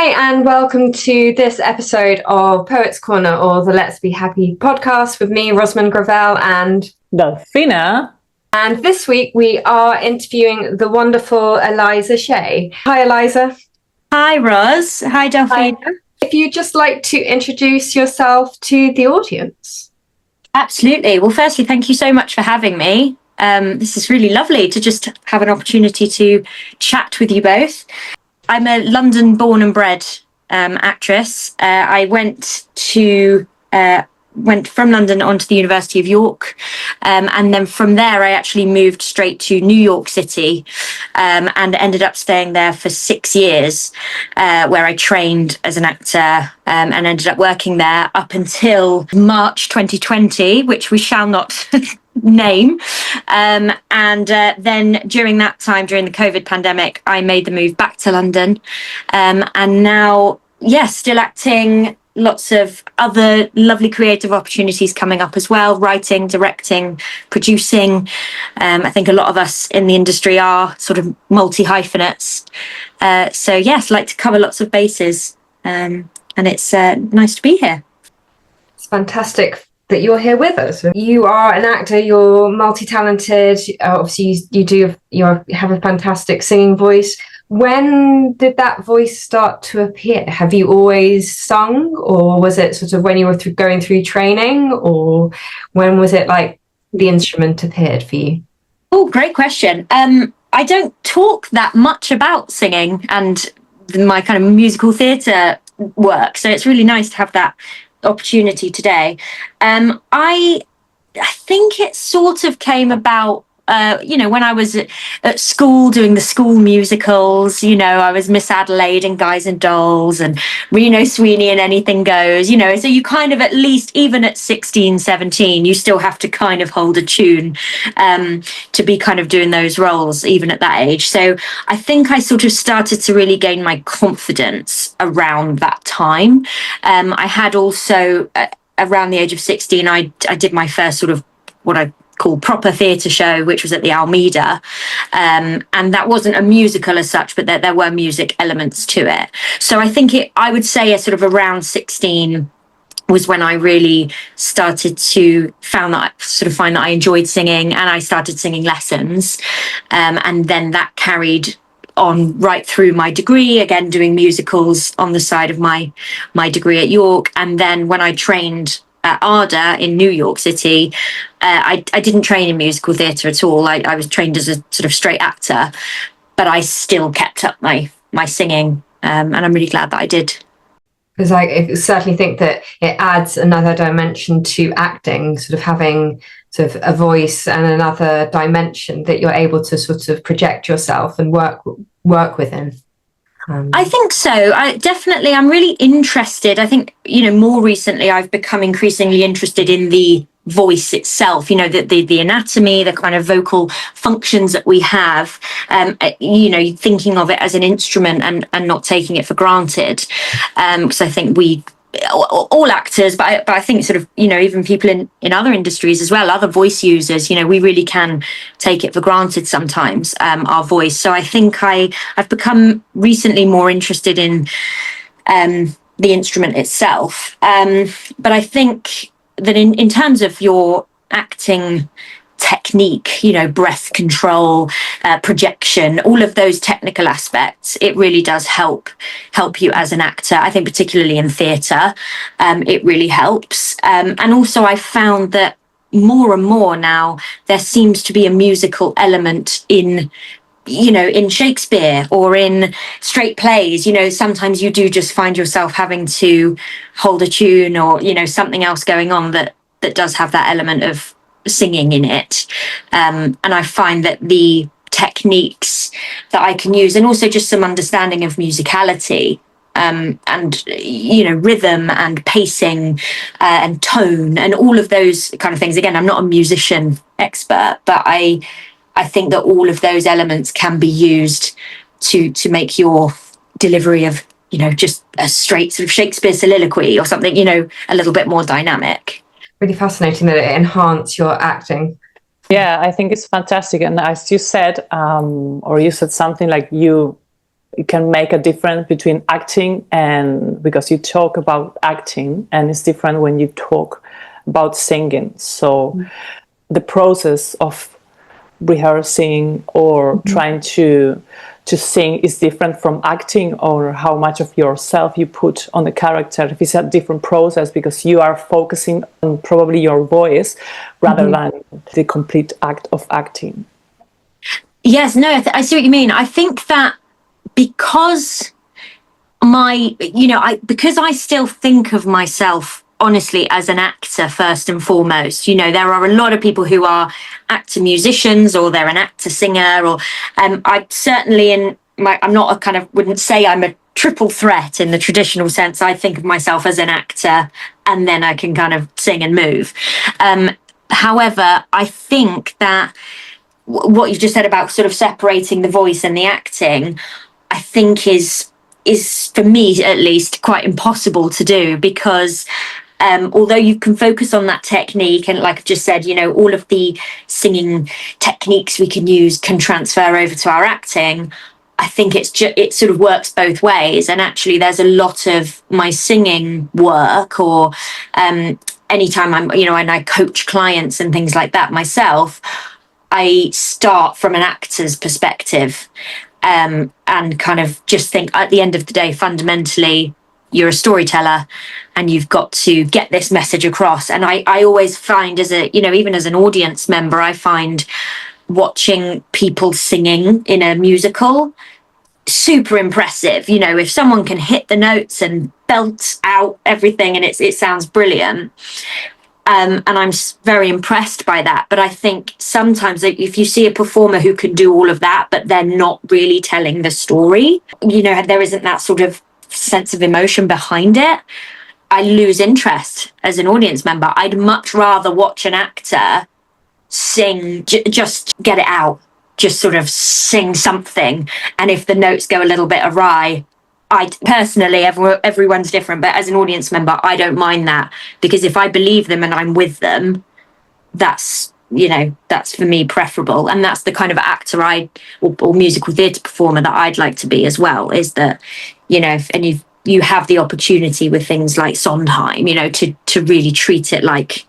Hi, and welcome to this episode of Poets Corner, or the Let's Be Happy podcast with me, Rosamund Gravel, and Delphina. And this week we are interviewing the wonderful Eliza Shea. Hi, Eliza. Hi, Ros. Hi, Delphina. Hi. If you'd just like to introduce yourself to the audience. Absolutely. Well, firstly, thank you so much for having me. This is really lovely to just have an opportunity to chat with you both. I'm a London born and bred actress. I went from London onto the University of York, and then from there I actually moved straight to New York City, and ended up staying there for 6 years, where I trained as an actor, and ended up working there up until March 2020, which we shall not name. And then during that time, during the COVID pandemic, I made the move back to London, and now, still acting. Lots of other lovely creative opportunities coming up as well, writing, directing, producing. I think a lot of us in the industry are sort of multi-hyphenates. So yes, like to cover lots of bases, and it's nice to be here. It's fantastic that you're here with us. You are an actor, you're multi-talented, obviously you have a fantastic singing voice. When did that voice start to appear? Have you always sung, or was it sort of when you were going through training, or when was it like the instrument appeared for you? Oh, great question. I don't talk that much about singing and my kind of musical theatre work, so it's really nice to have that opportunity today. I think it sort of came about when I was at school doing the school musicals. I was Miss Adelaide and Guys and Dolls and Reno Sweeney and Anything Goes, so you kind of, at least even at 16, 17, you still have to kind of hold a tune to be kind of doing those roles even at that age. So I think I sort of started to really gain my confidence around that time. I had also, around the age of 16, I did my first sort of what I call proper theatre show, which was at the Almeida, and that wasn't a musical as such, but there were music elements to it. So I think I would say sort of around 16 was when I really started to find that I enjoyed singing, and I started singing lessons, and then that carried on right through my degree, again doing musicals on the side of my degree at York. And then when I trained at ARDA in New York City, I didn't train in musical theatre at all. I was trained as a sort of straight actor, but I still kept up my singing, and I'm really glad that I did. Because I certainly think that it adds another dimension to acting, sort of having sort of a voice and another dimension that you're able to sort of project yourself and work within. I think so. I'm really interested. I think, more recently I've become increasingly interested in the voice itself, the anatomy, the kind of vocal functions that we have, thinking of it as an instrument and not taking it for granted. Because I think all actors, but I think sort of, even people in other industries as well, other voice users, we really can take it for granted sometimes, our voice. So I think I've become recently more interested in the instrument itself. But I think that in terms of your acting technique, breath control, projection, all of those technical aspects, it really does help you as an actor. I think particularly in theatre, it really helps. And also I found that more and more now there seems to be a musical element in Shakespeare or in straight plays. Sometimes you do just find yourself having to hold a tune or, something else going on that does have that element of singing in it, and I find that the techniques that I can use, and also just some understanding of musicality, and rhythm and pacing, and tone and all of those kind of things. Again, I'm not a musician expert, but I think that all of those elements can be used to make your delivery of just a straight sort of Shakespeare soliloquy or something a little bit more dynamic. Really fascinating that it enhances your acting. Yeah, I think it's fantastic. And as you said, or you said something like you it can make a difference between acting and, because you talk about acting and it's different when you talk about singing. So the process of rehearsing or trying to sing is different from acting, or how much of yourself you put on the character. If it's a different process because you are focusing on probably your voice rather than the complete act of acting. Yes, no, I see what you mean. I think that because because I still think of myself honestly as an actor first and foremost. There are a lot of people who are actor musicians, or they're an actor singer, or I certainly I'm not a kind of, wouldn't say I'm a triple threat in the traditional sense. I think of myself as an actor, and then I can kind of sing and move. However, I think that what you've just said about sort of separating the voice and the acting, I think is for me at least quite impossible to do, because although you can focus on that technique, and like I've just said, all of the singing techniques we can use can transfer over to our acting. I think it sort of works both ways. And actually there's a lot of my singing work, or anytime and I coach clients and things like that myself, I start from an actor's perspective, and kind of just think at the end of the day, fundamentally, you're a storyteller and you've got to get this message across. And I always find even as an audience member, I find watching people singing in a musical super impressive. If someone can hit the notes and belt out everything and it sounds brilliant. And I'm very impressed by that. But I think sometimes if you see a performer who can do all of that, but they're not really telling the story, there isn't that sort of sense of emotion behind it, I lose interest as an audience member. I'd much rather watch an actor sing, just get it out, just sort of sing something. And if the notes go a little bit awry, I personally, everyone's different, but as an audience member, I don't mind that, because if I believe them and I'm with them, that's for me preferable. And that's the kind of actor or musical theatre performer that I'd like to be as well, is that, if you have the opportunity with things like Sondheim, to really treat it like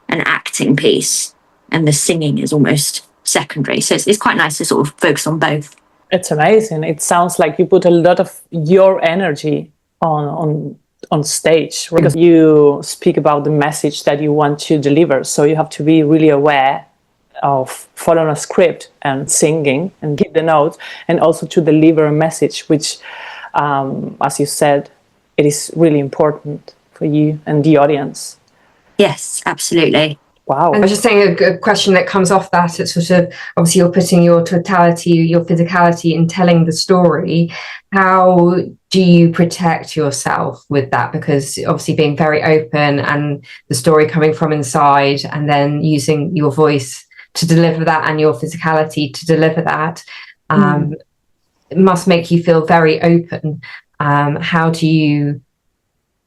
an acting piece, and the singing is almost secondary. So it's quite nice to sort of focus on both. It's amazing. It sounds like you put a lot of your energy on stage, because you speak about the message that you want to deliver. So you have to be really aware of following a script and singing and hit the notes, and also to deliver a message, which, as you said, it is really important for you and the audience. Yes, absolutely. Wow. And I was just saying a question that comes off that, it's sort of, obviously you're putting your totality, your physicality in telling the story. How do you protect yourself with that? Because obviously being very open and the story coming from inside, and then using your voice to deliver that and your physicality to deliver that, it must make you feel very open. How do you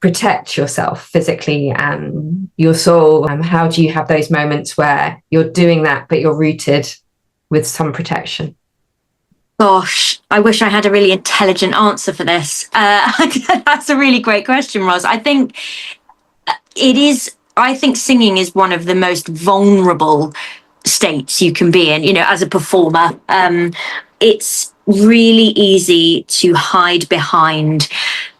protect yourself physically and your soul? How do you have those moments where you're doing that, but you're rooted with some protection? Gosh, I wish I had a really intelligent answer for this. That's a really great question, Roz. I think singing is one of the most vulnerable states you can be in, as a performer. It's really easy to hide behind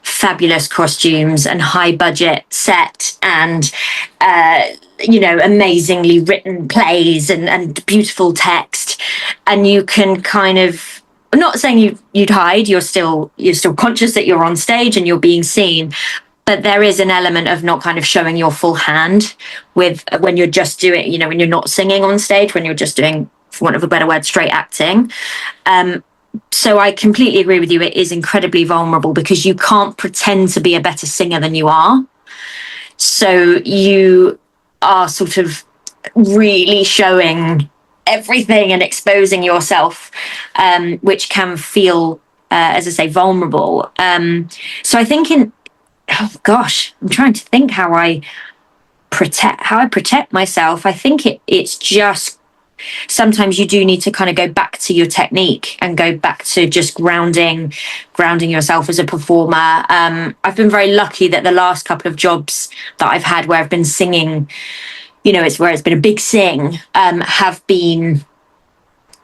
fabulous costumes and high budget set and amazingly written plays and beautiful text, and you can kind of, I'm not saying you'd hide, you're still conscious that you're on stage and you're being seen, but there is an element of not kind of showing your full hand when you're just doing, when you're not singing on stage, when you're just doing, for want of a better word, straight acting. So I completely agree with you. It is incredibly vulnerable because you can't pretend to be a better singer than you are. So you are sort of really showing everything and exposing yourself, which can feel, as I say, vulnerable. So I think I'm trying to think how I protect myself. I think it's just sometimes you do need to kind of go back to your technique and go back to just grounding yourself as a performer. I've been very lucky that the last couple of jobs that I've had where I've been singing, it's where it's been a big sing, have been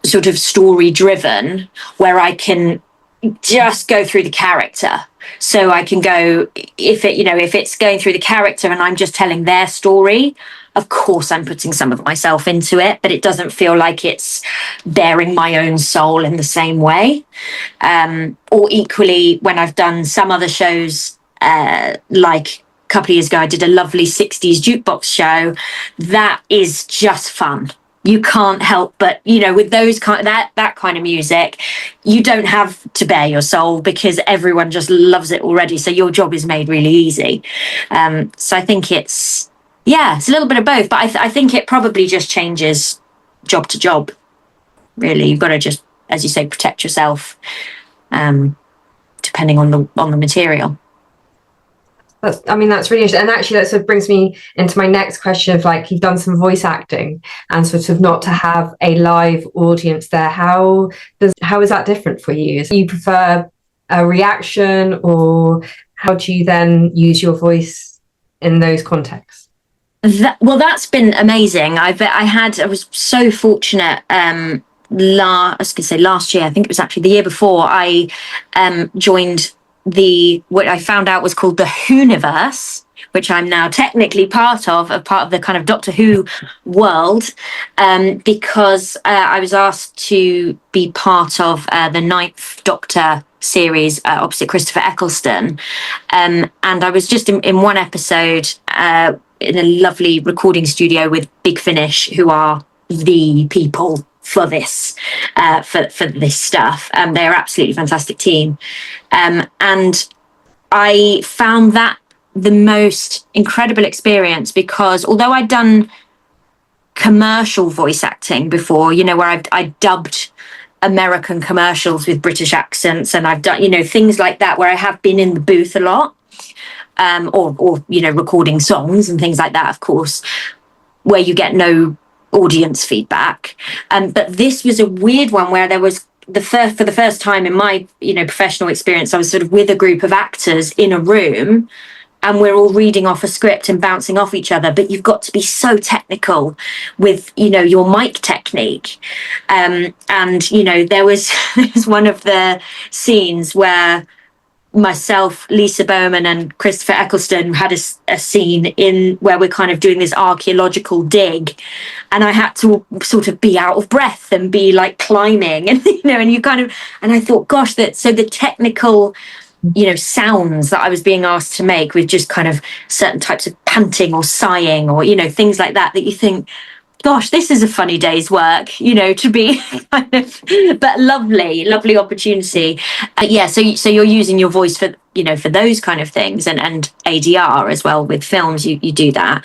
sort of story driven, where I can just go through the character. So I can go, if it's going through the character and I'm just telling their story, of course I'm putting some of myself into it, but it doesn't feel like it's bearing my own soul in the same way. Or equally, when I've done some other shows, like a couple of years ago, I did a lovely 60s jukebox show. That is just fun. You can't help but, with those that kind of music, you don't have to bare your soul because everyone just loves it already. So your job is made really easy. So I think it's a little bit of both, but I think it probably just changes job to job. Really, you've got to just, as you say, protect yourself, depending on the material. That's really interesting. And actually, that sort of brings me into my next question of, like, you've done some voice acting and sort of not to have a live audience there. How is that different for you? Do you prefer a reaction, or how do you then use your voice in those contexts? That's been amazing. I was so fortunate. I was going to say last year, I think it was actually the year before, I joined what I found out was called the Whoniverse, which I'm now technically part of the kind of Doctor Who world, because I was asked to be part of the Ninth Doctor series opposite Christopher Eccleston, and I was just in one episode in a lovely recording studio with Big Finish, who are the people for this for this stuff. They're absolutely fantastic team, and I found that the most incredible experience, because although I'd done commercial voice acting before, where I dubbed American commercials with British accents, and I've done things like that, where I have been in the booth a lot, or recording songs and things like that, of course, where you get no audience feedback. But this was a weird one where there was for the first time in my professional experience, I was sort of with a group of actors in a room, and we're all reading off a script and bouncing off each other, but you've got to be so technical with your mic technique. And there was one of the scenes where myself, Lisa Bowman, and Christopher Eccleston had a scene in where we're kind of doing this archaeological dig, and I had to sort of be out of breath and be like climbing, and and you kind of, and I thought, gosh, so the technical sounds that I was being asked to make with just kind of certain types of panting or sighing or things like that you think, gosh, this is a funny day's work, to be kind of, but lovely opportunity. So you're using your voice for, for those kind of things, and ADR as well with films, you do that.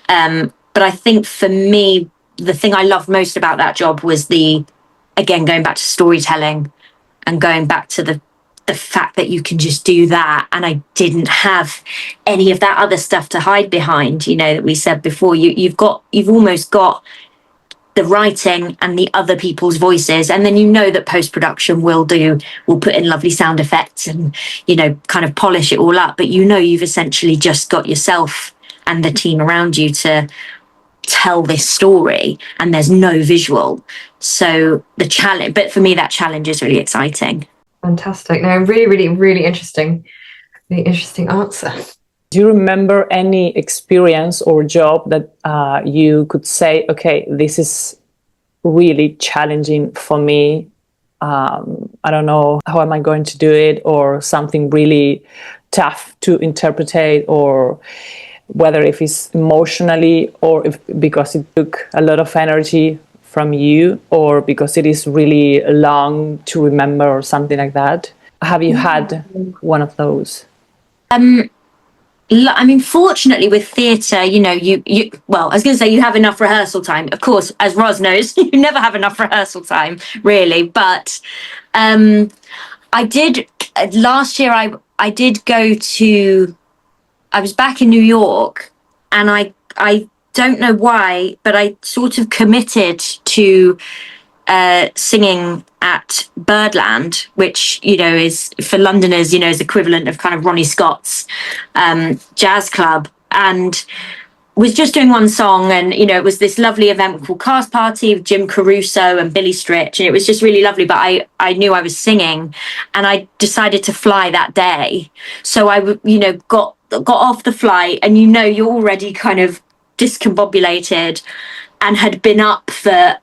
But I think for me, the thing I loved most about that job was again, going back to storytelling and going back to the fact that you can just do that, and I didn't have any of that other stuff to hide behind, that we said before. You've almost got the writing and the other people's voices, and then that post-production will put in lovely sound effects and kind of polish it all up, but you've essentially just got yourself and the team around you to tell this story, and there's no visual. So the challenge, but for me, that challenge is really exciting. Fantastic. No, really, really, really interesting. Really interesting answer. Do you remember any experience or job that you could say, okay, this is really challenging for me? I don't know, how am I going to do it? Or something really tough to interpret, or whether if it's emotionally, or if because it took a lot of energy from you, or because it is really long to remember, or something like that. Have you had one of those? Fortunately with theatre, well, I was going to say you have enough rehearsal time. Of course, as Roz knows, you never have enough rehearsal time, really. But I did, last year, I did go to, I was back in New York, and I don't know why, but I sort of committed to singing at Birdland, which, you know, is for Londoners, you know, is equivalent of kind of Ronnie Scott's jazz club. And was just doing one song, and you know, it was this lovely event called Cast Party with Jim Caruso and Billy Stritch, and it was just really lovely. But I knew I was singing, and I decided to fly that day. So I, you know, got off the flight, and you know, you're already kind of discombobulated, and had been up for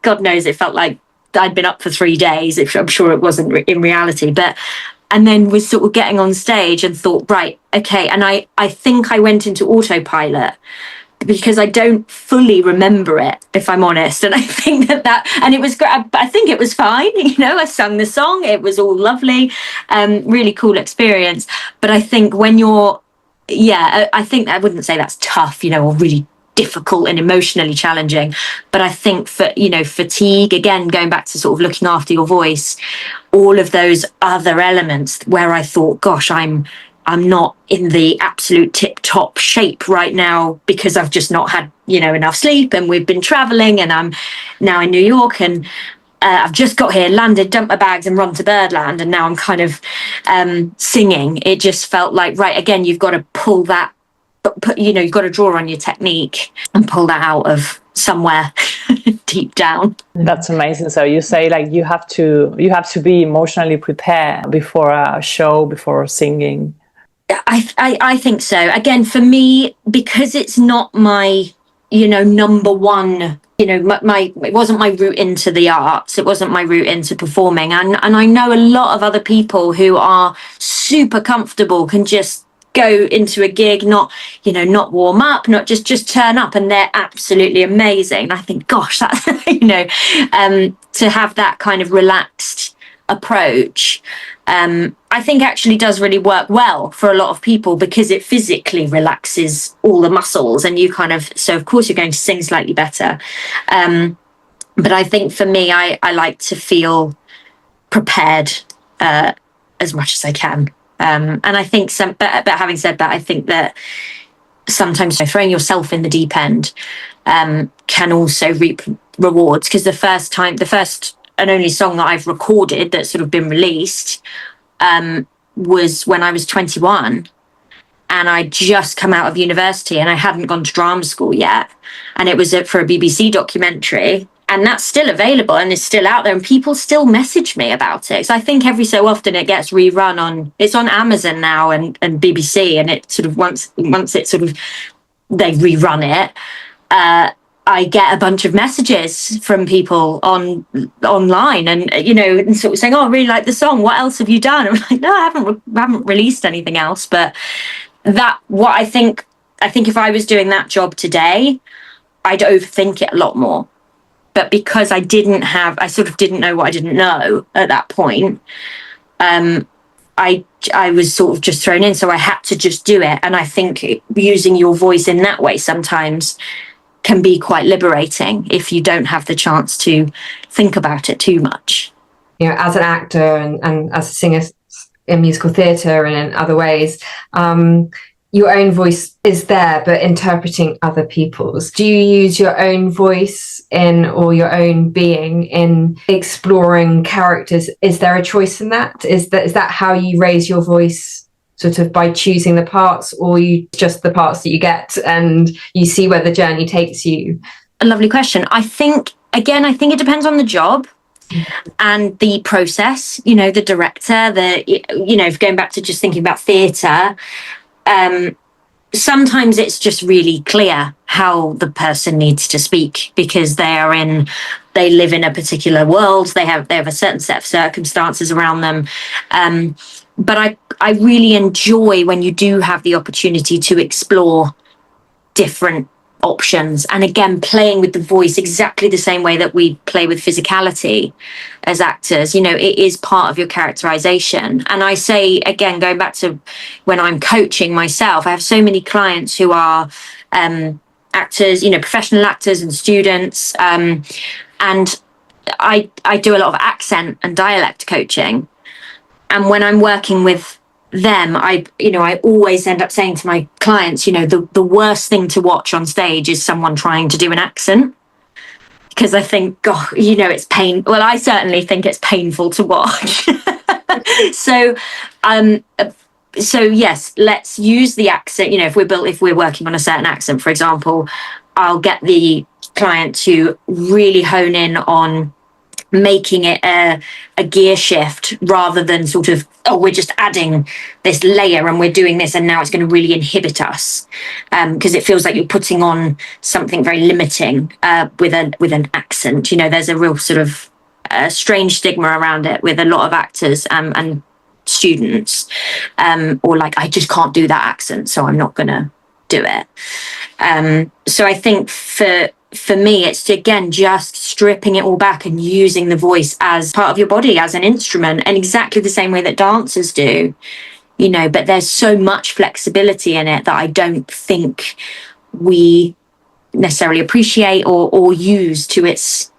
God knows, it felt like I'd been up for 3 days. I'm sure it wasn't in reality, but. And then was sort of getting on stage and thought, right, okay. And I think I went into autopilot because I don't fully remember it, if I'm honest. And I think and it was great. I think it was fine. You know, I sung the song. It was all lovely. Really cool experience. But I think when I think I wouldn't say that's tough, you know, or really difficult and emotionally challenging, but I think for, you know, fatigue, again, going back to sort of looking after your voice, all of those other elements where I thought, gosh, I'm not in the absolute tip top shape right now because I've just not had, you know, enough sleep, and we've been traveling, and I'm now in New York, and I've just got here, landed, dumped my bags and run to Birdland, and now I'm kind of singing. It just felt like, right, again, you've got to pull that, but you know, you've got to draw on your technique and pull that out of somewhere deep down. That's amazing. So you say like you have to be emotionally prepared before a show, before singing. I think so. Again, for me, because it's not my, you know, number one, you know, it wasn't my route into the arts. It wasn't my route into performing. And I know a lot of other people who are super comfortable, can just go into a gig, not warm up, not just turn up, and they're absolutely amazing. And I think, gosh, that's, you know, to have that kind of relaxed approach, I think actually does really work well for a lot of people, because it physically relaxes all the muscles, and you kind of, so of course you're going to sing slightly better. But I think for me, I like to feel prepared as much as I can. And I think but having said that, I think that sometimes throwing yourself in the deep end can also reap rewards, because the first and only song that I've recorded that's sort of been released was when I was 21, and I'd just come out of university, and I hadn't gone to drama school yet, and it was for a BBC documentary. And that's still available and is still out there, and people still message me about it. So I think every so often it gets rerun it's on Amazon now and BBC, and it sort of once it sort of, they rerun it, I get a bunch of messages from people online, and you know, and sort of saying, "Oh, I really like the song. What else have you done?" I'm like, "No, I haven't released anything else." But I think if I was doing that job today, I'd overthink it a lot more. But because I sort of didn't know what I didn't know at that point, I was sort of just thrown in, so I had to just do it. And I think using your voice in that way sometimes can be quite liberating if you don't have the chance to think about it too much. You know, as an actor and as a singer in musical theatre and in other ways, your own voice is there, but interpreting other people's. Do you use your own voice or your own being in exploring characters? Is there a choice in that? Is that how you raise your voice, sort of by choosing the parts, or you just the parts that you get and you see where the journey takes you? A lovely question. I think it depends on the job and the process, you know, the director, you know, going back to just thinking about theatre, sometimes it's just really clear how the person needs to speak, because they live in a particular world, they have a certain set of circumstances around them. But I really enjoy when you do have the opportunity to explore different options, and again, playing with the voice exactly the same way that we play with physicality as actors. You know, it is part of your characterization. And I say, again, going back to when I'm coaching myself, I have so many clients who are actors, you know, professional actors and students, and I do a lot of accent and dialect coaching. And when I'm working with them, I always end up saying to my clients, the worst thing to watch on stage is someone trying to do an accent. Because I think, God, it's pain. Well, I certainly think it's painful to watch. So, yes, let's use the accent. If we're working on a certain accent, for example, I'll get the client to really hone in on making it a gear shift rather than sort of, we're just adding this layer and we're doing this and now it's going to really inhibit us, because it feels like you're putting on something very limiting with an accent. There's a real sort of strange stigma around it with a lot of actors and students, or like, I just can't do that accent, so I'm not going to do it. So I think for me, it's again just stripping it all back and using the voice as part of your body, as an instrument, and exactly the same way that dancers do, but there's so much flexibility in it that I don't think we necessarily appreciate or use to its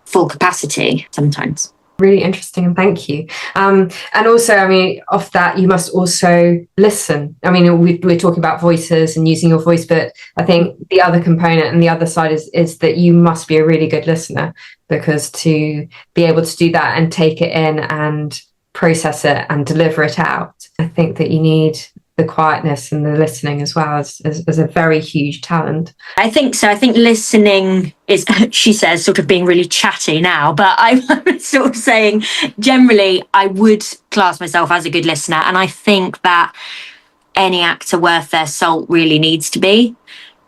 full capacity sometimes. Really interesting, and thank you. And also, off that, you must also listen. We're talking about voices and using your voice, but I think the other component and the other side is that you must be a really good listener, because to be able to do that and take it in and process it and deliver it out, I think that you need the quietness and the listening as well as a very huge talent. I think so. I think listening is, she says, sort of being really chatty now, but I'm sort of saying generally I would class myself as a good listener, and I think that any actor worth their salt really needs to be.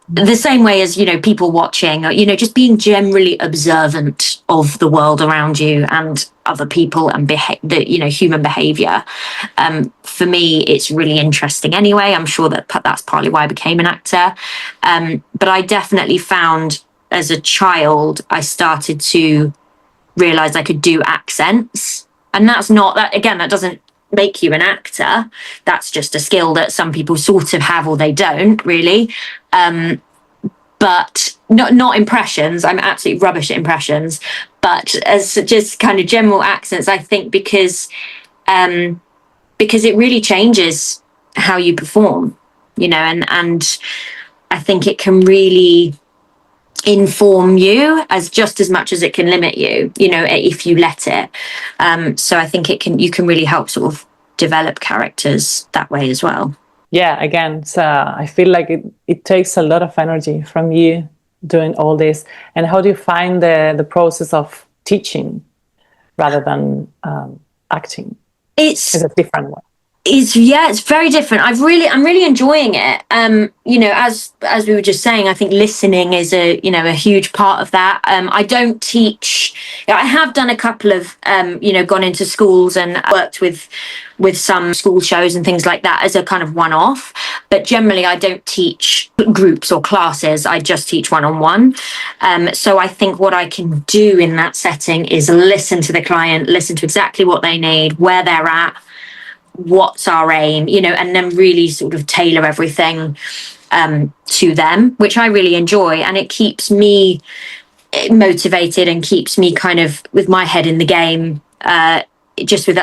The same way as, people watching, just being generally observant of the world around you and other people and human behavior. For me, it's really interesting anyway. I'm sure that's partly why I became an actor. But I definitely found as a child, I started to realize I could do accents. And that's not that, again, that doesn't make you an actor. That's just a skill that some people sort of have or they don't really. But not impressions. I'm absolutely rubbish at impressions. But as just kind of general accents, I think because it really changes how you perform, and I think it can really inform you as much as it can limit you, if you let it. So I think you can really help sort of develop characters that way as well. Yeah, again, so I feel like it takes a lot of energy from you doing all this. And how do you find the process of teaching rather than acting? It's a different one. It's very different. I'm really enjoying it. As we were just saying, I think listening is a huge part of that. I don't teach. I have done a couple of gone into schools and worked with some school shows and things like that as a kind of one-off. But generally, I don't teach groups or classes. I just teach one-on-one. So I think what I can do in that setting is listen to the client, listen to exactly what they need, where they're at, what's our aim, and then really sort of tailor everything to them, which I really enjoy. And it keeps me motivated and keeps me kind of with my head in the game, just with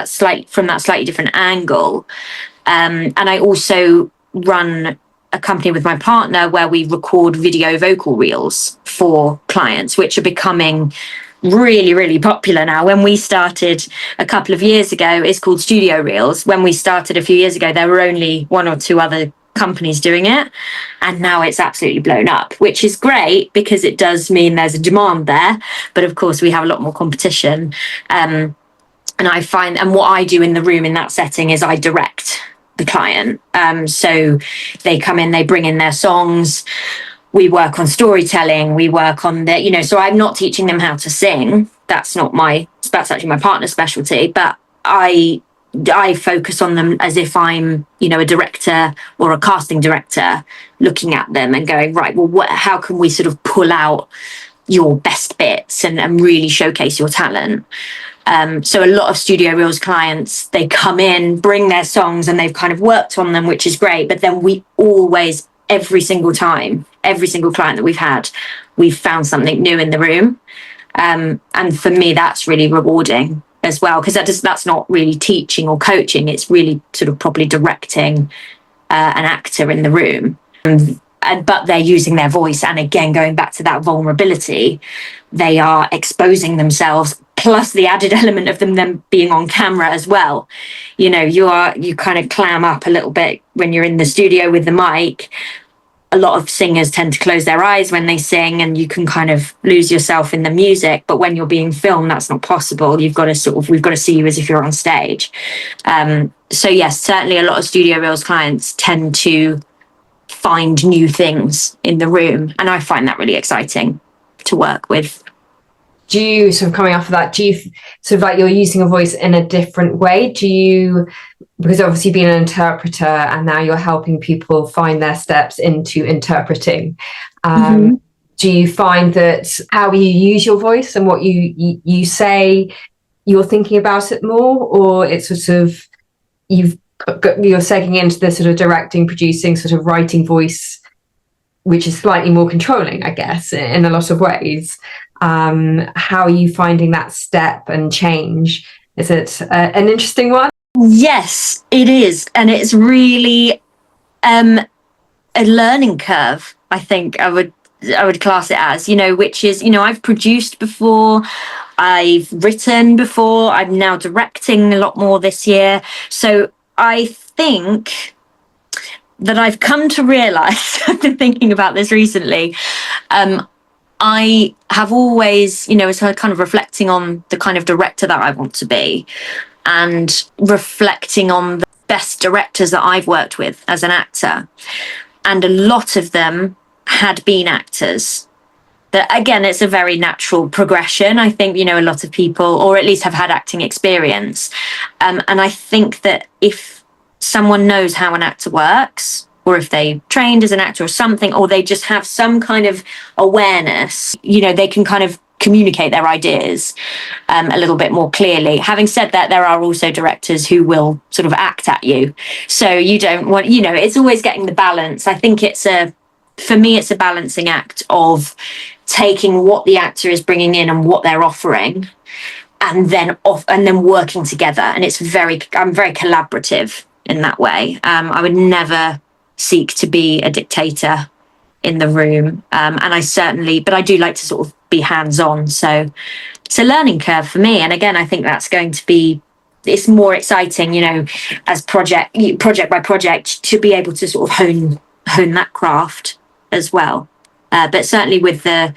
from that slightly different angle. And I also run a company with my partner where we record video vocal reels for clients, which are becoming really, really popular now. When we started a couple of years ago, it's called Studio Reels. When we started a few years ago, there were only one or two other companies doing it. And now it's absolutely blown up, which is great because it does mean there's a demand there. But of course, we have a lot more competition. And I find, and what I do in the room in that setting is I direct the client. So they come in, they bring in their songs. We work on storytelling, we work on so I'm not teaching them how to sing. That's actually my partner's specialty, but I focus on them as if I'm, a director or a casting director looking at them and going, right, well, how can we sort of pull out your best bits and really showcase your talent? So a lot of Studio Reels clients, they come in, bring their songs and they've kind of worked on them, which is great. But then we always, every single time, every single client that we've found something new in the room. And for me, that's really rewarding as well, because that's not really teaching or coaching. It's really sort of probably directing an actor in the room. But they're using their voice, and again, going back to that vulnerability, they are exposing themselves, plus the added element of them being on camera as well. You know, you kind of clam up a little bit when you're in the studio with the mic. A lot of singers tend to close their eyes when they sing, and you can kind of lose yourself in the music. But when you're being filmed, that's not possible. We've got to see you as if you're on stage. So yes, certainly a lot of studio reels clients tend to find new things in the room, and I find that really exciting to work with. Do you, sort of coming off of that, do you sort of like you're using a voice in a different way? Do you, because obviously being an interpreter and now you're helping people find their steps into interpreting, do you find that how you use your voice and what you say, you're thinking about it more, or it's sort of you're segging into the sort of directing, producing, sort of writing voice, which is slightly more controlling, I guess, in a lot of ways? How are you finding that step and change? Is it an interesting one? Yes, it is. And it's really a learning curve, I think I would class it as, you know, which is, you know, I've produced before, I've written before, I'm now directing a lot more this year. So I think that I've come to realize, I've been thinking about this recently, I have always, you know, it's kind of reflecting on the kind of director that I want to be, and reflecting on the best directors that I've worked with as an actor. And a lot of them had been actors. That, again, it's a very natural progression. I think, you know, a lot of people, or at least have had acting experience. And I think that if someone knows how an actor works, or if they trained as an actor or something, or they just have some kind of awareness, you know, they can kind of communicate their ideas a little bit more clearly. Having said that, there are also directors who will sort of act at you. So you don't want, you know, it's always getting the balance. I think for me, it's a balancing act of taking what the actor is bringing in and what they're offering, and then working together. And I'm very collaborative in that way. I would never seek to be a dictator in the room. And but I do like to sort of be hands-on. So it's a learning curve for me. And again, I think that's going to be, it's more exciting, you know, as project by project, to be able to sort of hone that craft as well. But certainly with the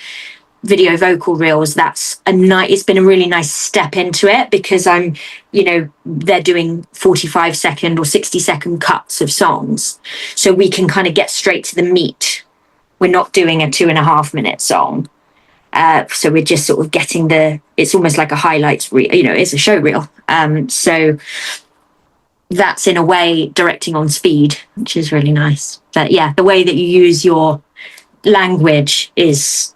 video vocal reels, it's been a really nice step into it, because they're doing 45-second or 60-second cuts of songs. So we can kind of get straight to the meat. We're not doing a 2.5-minute song. So we're just sort of getting it's almost like a highlights reel, you know, it's a show reel. So that's in a way directing on speed, which is really nice. But yeah, the way that you use your language is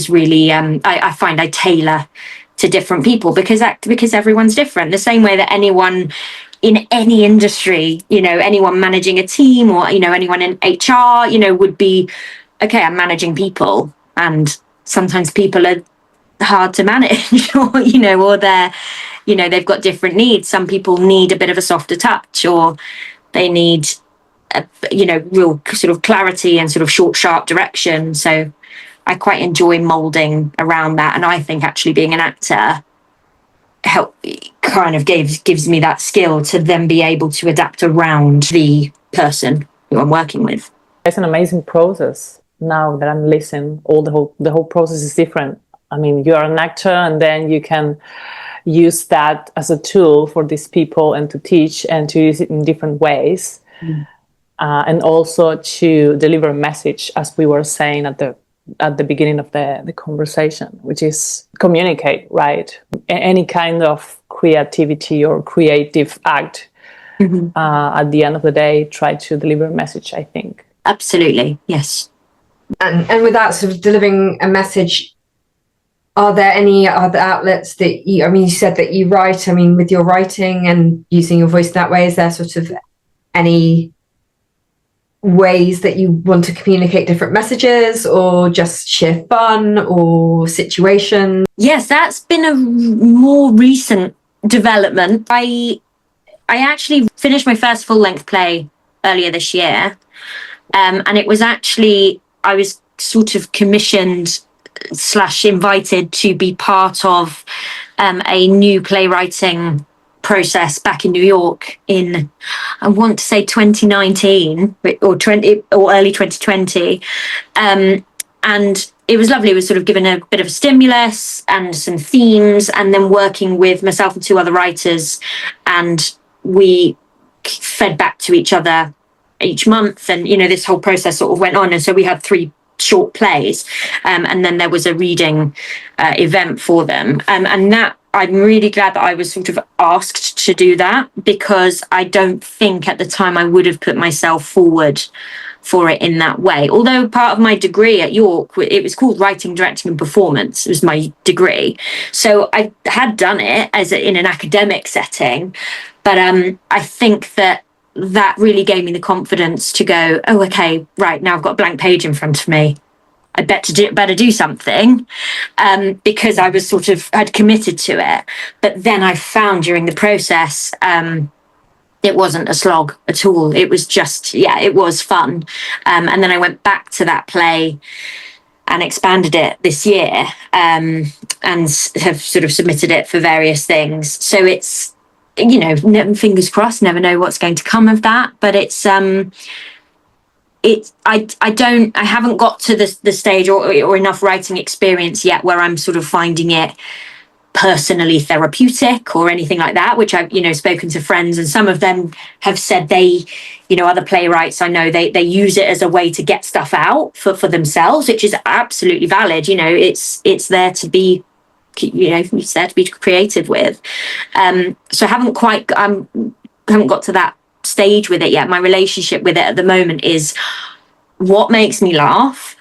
really, I find I tailor to different people, because everyone's different. The same way that anyone in any industry, you know, anyone managing a team, or, you know, anyone in HR, you know, would be, okay, I'm managing people, and sometimes people are hard to manage, or, you know, or they've got different needs. Some people need a bit of a softer touch, or they need, real sort of clarity and sort of short, sharp direction. So I quite enjoy molding around that. And I think actually being an actor gives me that skill to then be able to adapt around the person who I'm working with. It's an amazing process. Now that I'm listening, the whole process is different. I mean, you are an actor, and then you can use that as a tool for these people, and to teach and to use it in different ways. And also to deliver a message, as we were saying at the beginning of the conversation, which is communicate, right? Any kind of creativity or creative act, at the end of the day, try to deliver a message, I think. Absolutely, yes. And with that sort of delivering a message, are there any other outlets that you said that you write, with your writing and using your voice that way, is there sort of any ways that you want to communicate different messages, or just sheer fun or situation? Yes, that's been a more recent development. I actually finished my first full-length play earlier this year, and it was actually, I was sort of commissioned / invited to be part of a new playwriting process back in New York in, I want to say 2019 or early 2020. And it was lovely. It was sort of given a bit of a stimulus and some themes, and then working with myself and 2 other writers, and we fed back to each other each month, and this whole process sort of went on. And so we had 3 short plays, and then there was a reading event for them, and that, I'm really glad that I was sort of asked to do that, because I don't think at the time I would have put myself forward for it in that way. Although part of my degree at York, it was called Writing, Directing and Performance. It was my degree. So I had done it in an academic setting, but I think that really gave me the confidence to go, oh, okay, right, now I've got a blank page in front of me. I better do something, because I was sort of, had committed to it. But then I found during the process, it wasn't a slog at all. It was just, it was fun. And then I went back to that play and expanded it this year, and have sort of submitted it for various things. So it's, fingers crossed, never know what's going to come of that. But it's, I haven't got to the stage or enough writing experience yet where I'm sort of finding it personally therapeutic or anything like that, which I've spoken to friends, and some of them have said they, other playwrights I know, they use it as a way to get stuff out for themselves, which is absolutely valid. It's there to be, it's there to be creative with. So I haven't got to that stage with it yet. My relationship with it at the moment is, what makes me laugh?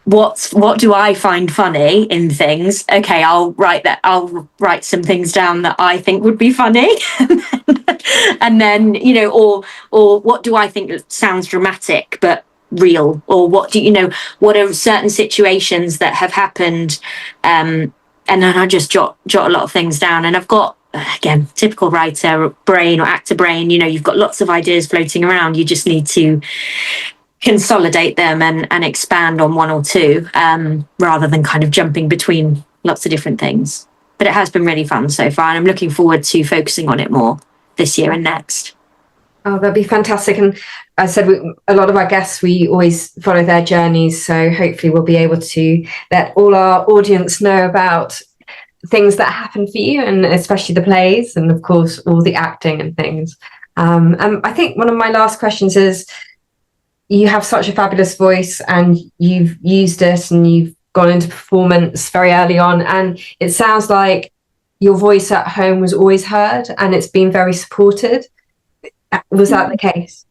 What do I find funny in things? Okay, I'll write some things down that I think would be funny. And then, or what do I think sounds dramatic but real? Or what are certain situations that have happened? And then I just jot a lot of things down. And I've got, again, typical writer brain or actor brain, you've got lots of ideas floating around. You just need to consolidate them and expand on 1 or 2, rather than kind of jumping between lots of different things. But it has been really fun so far, and I'm looking forward to focusing on it more this year and next. Oh, that'd be fantastic. And I said, a lot of our guests, we always follow their journeys, so hopefully we'll be able to let all our audience know about things that happen for you, and especially the plays, and of course all the acting and things. And I think one of my last questions is, you have such a fabulous voice, and you've used it, and you've gone into performance very early on, and it sounds like your voice at home was always heard and it's been very supported. Was that the case?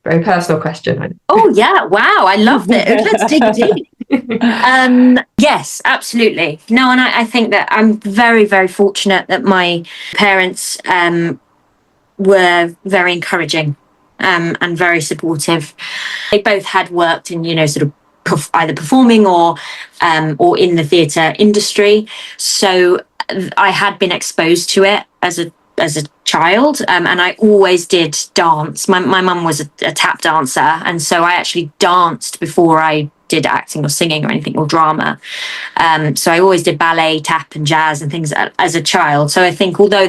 Very personal question. Oh yeah, wow, I loved it. Let's dig deep. Yes, absolutely. No, and I think that I'm very, very fortunate that my parents were very encouraging, and very supportive. They both had worked in, sort of either performing or in the theatre industry. So I had been exposed to it as a child, and I always did dance. My mum was a tap dancer, and so I actually danced before I did acting or singing or anything, or drama. So I always did ballet, tap and jazz and things as a child. So I think, although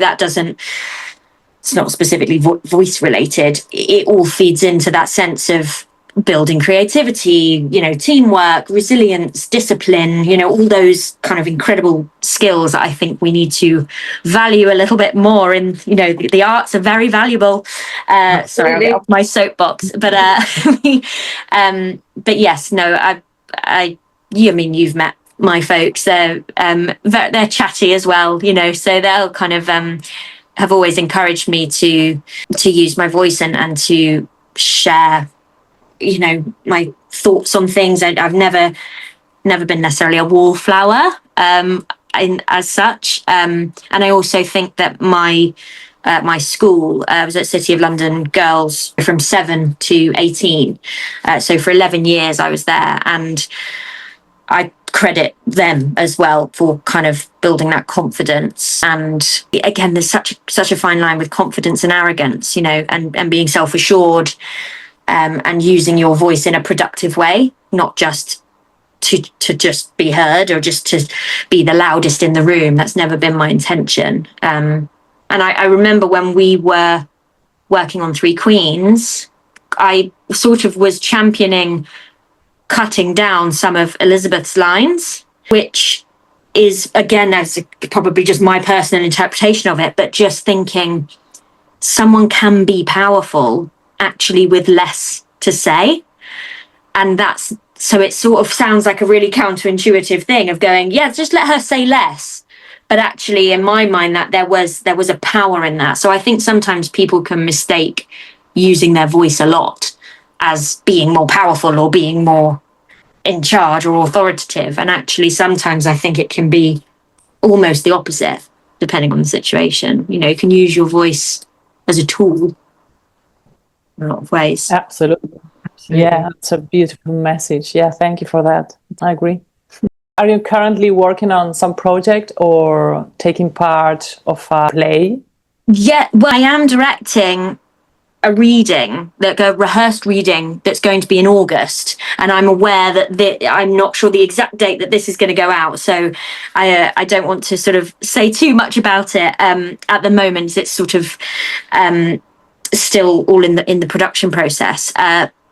it's not specifically voice related, it all feeds into that sense of building creativity, teamwork, resilience, discipline, all those kind of incredible skills that I think we need to value a little bit more in, the arts are very valuable. Sorry, I'll get off my soapbox, but but yes, no, you've met my folks. They're chatty as well, so they'll kind of have always encouraged me to use my voice and to share, my thoughts on things. I've never been necessarily a wallflower as such, and I also think that my at my school. I was at City of London Girls from 7 to 18. So for 11 years I was there, and I credit them as well for kind of building that confidence. And again, there's such a fine line with confidence and arrogance, and being self-assured, and using your voice in a productive way, not just to just be heard or just to be the loudest in the room. That's never been my intention. And I remember when we were working on Three Queens, I sort of was championing cutting down some of Elizabeth's lines, which is, again, that's probably just my personal interpretation of it, but just thinking someone can be powerful actually with less to say. And so it sort of sounds like a really counterintuitive thing of going, yeah, just let her say less. But actually, in my mind, that there was a power in that. So I think sometimes people can mistake using their voice a lot as being more powerful or being more in charge or authoritative. And actually, sometimes I think it can be almost the opposite, depending on the situation. You can use your voice as a tool in a lot of ways. Absolutely. Yeah, that's a beautiful message. Yeah, thank you for that. I agree. Are you currently working on some project or taking part of a play? Yeah, well, I am directing a reading, like a rehearsed reading that's going to be in August, and I'm aware that I'm not sure the exact date that this is going to go out, so I don't want to sort of say too much about it at the moment. It's sort of still all in the production process.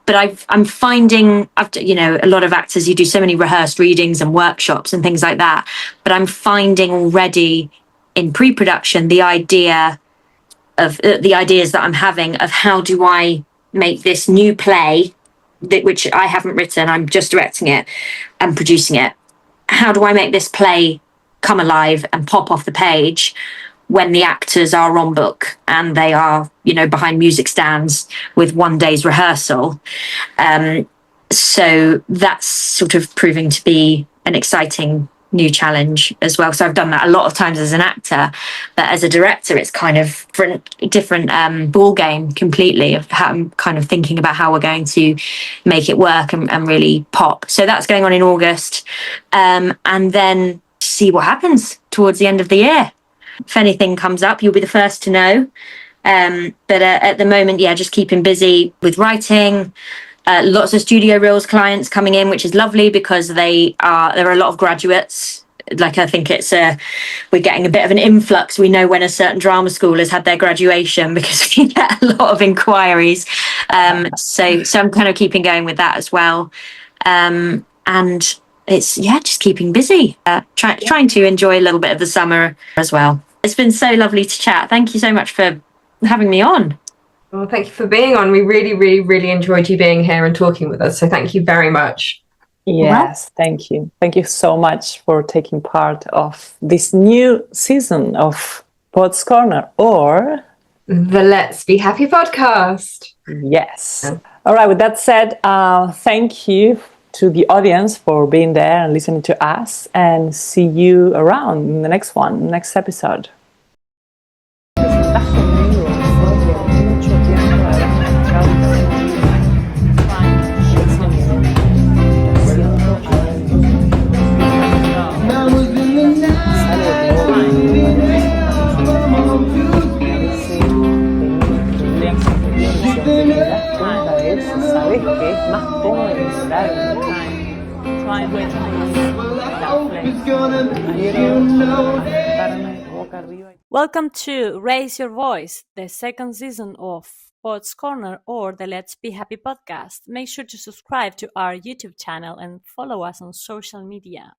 But I'm finding, a lot of actors, you do so many rehearsed readings and workshops and things like that. But I'm finding already in pre-production the ideas that I'm having of how do I make this new play, which I haven't written, I'm just directing it and producing it. How do I make this play come alive and pop off the page when the actors are on book and they are, behind music stands with one day's rehearsal? So that's sort of proving to be an exciting new challenge as well. So I've done that a lot of times as an actor, but as a director, it's kind of different ball game completely of how I'm kind of thinking about how we're going to make it work and really pop. So that's going on in August, and then see what happens towards the end of the year. If anything comes up, you'll be the first to know. But at the moment, just keeping busy with writing. Lots of studio reels clients coming in, which is lovely because there are a lot of graduates. Like, I think we're getting a bit of an influx. We know when a certain drama school has had their graduation because we get a lot of inquiries. So I'm kind of keeping going with that as well. And it's, just keeping busy, trying to enjoy a little bit of the summer as well. It's been so lovely to chat. Thank you so much for having me on. Well, thank you for being on. We really, really, really enjoyed you being here and talking with us. So thank you very much. Yes, thank you. Thank you so much for taking part of this new season of Pod's Corner, or the Let's Be Happy podcast. Yes. Yeah. All right. With that said, thank you to the audience for being there and listening to us, and see you around in the next episode. Welcome to Raise Your Voice, the second season of Pod's Corner, or the Let's Be Happy podcast. Make sure to subscribe to our YouTube channel and follow us on social media.